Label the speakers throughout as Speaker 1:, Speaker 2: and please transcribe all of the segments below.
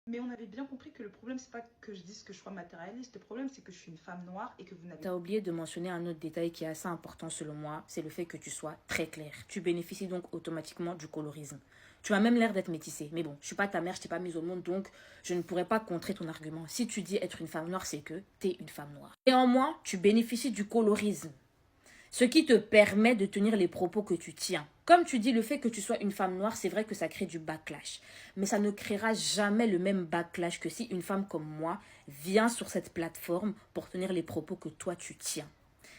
Speaker 1: Mais on avait bien compris que le problème, c'est pas que je dise que je sois matérialiste. Le problème, c'est que je suis une femme noire et que vous n'avez...
Speaker 2: Tu as oublié de mentionner un autre détail qui est assez important selon moi, c'est le fait que tu sois très clair. Tu bénéficies donc automatiquement du colorisme. Tu as même l'air d'être métissée. Mais bon, je suis pas ta mère, je t'ai pas mise au monde, donc je ne pourrais pas contrer ton argument. Si tu dis être une femme noire, c'est que tu es une femme noire. Néanmoins, tu bénéficies du colorisme, ce qui te permet de tenir les propos que tu tiens. Comme tu dis, le fait que tu sois une femme noire, c'est vrai que ça crée du backlash. Mais ça ne créera jamais le même backlash que si une femme comme moi vient sur cette plateforme pour tenir les propos que toi tu tiens.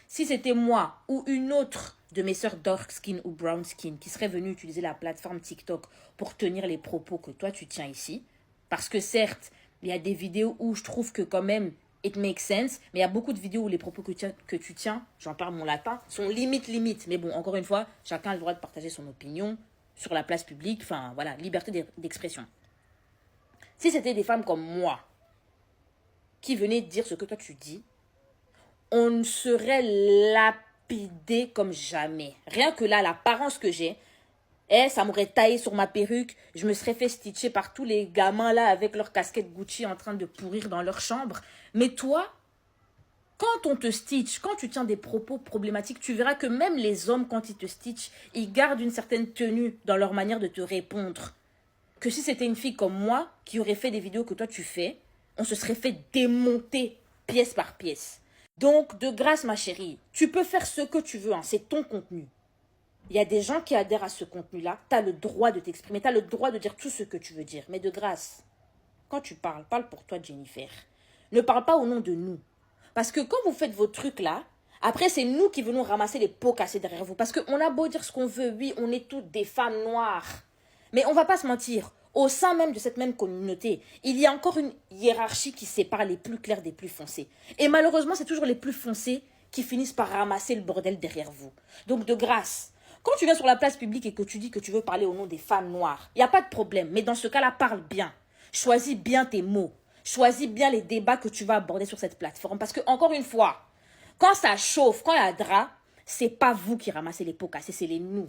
Speaker 2: Si c'était moi ou une autre de mes sœurs dark skin ou brown skin qui serait venue utiliser la plateforme TikTok pour tenir les propos que toi tu tiens ici, parce que certes, il y a des vidéos où je trouve que quand même it makes sense, mais il y a beaucoup de vidéos où les propos que tu tiens, j'en parle mon latin, sont limite. Mais bon, encore une fois, chacun a le droit de partager son opinion sur la place publique, enfin voilà, liberté d'expression. Si c'était des femmes comme moi qui venaient dire ce que toi tu dis, on serait lapidé comme jamais. Rien que là, l'apparence que j'ai, ça m'aurait taillé sur ma perruque. Je me serais fait stitcher par tous les gamins là avec leur casquette Gucci en train de pourrir dans leur chambre. Mais toi, quand on te stitch, quand tu tiens des propos problématiques, tu verras que même les hommes, quand ils te stitchent, ils gardent une certaine tenue dans leur manière de te répondre. Que si c'était une fille comme moi qui aurait fait des vidéos que toi tu fais, on se serait fait démonter pièce par pièce. Donc, de grâce, ma chérie, tu peux faire ce que tu veux, hein, c'est ton contenu. Il y a des gens qui adhèrent à ce contenu-là, tu as le droit de t'exprimer, tu as le droit de dire tout ce que tu veux dire. Mais de grâce, quand tu parles, parle pour toi, Jennifer. Ne parle pas au nom de nous. Parce que quand vous faites vos trucs là, après c'est nous qui venons ramasser les pots cassés derrière vous. Parce qu'on a beau dire ce qu'on veut, oui, on est toutes des femmes noires. Mais on va pas se mentir, au sein même de cette même communauté, il y a encore une hiérarchie qui sépare les plus clairs des plus foncés. Et malheureusement, c'est toujours les plus foncés qui finissent par ramasser le bordel derrière vous. Donc de grâce, quand tu viens sur la place publique et que tu dis que tu veux parler au nom des femmes noires, il n'y a pas de problème. Mais dans ce cas-là, parle bien. Choisis bien tes mots. Choisis bien les débats que tu vas aborder sur cette plateforme. Parce que, encore une fois, quand ça chauffe, quand il y a drap, c'est pas vous qui ramassez les pots cassés, c'est les nous.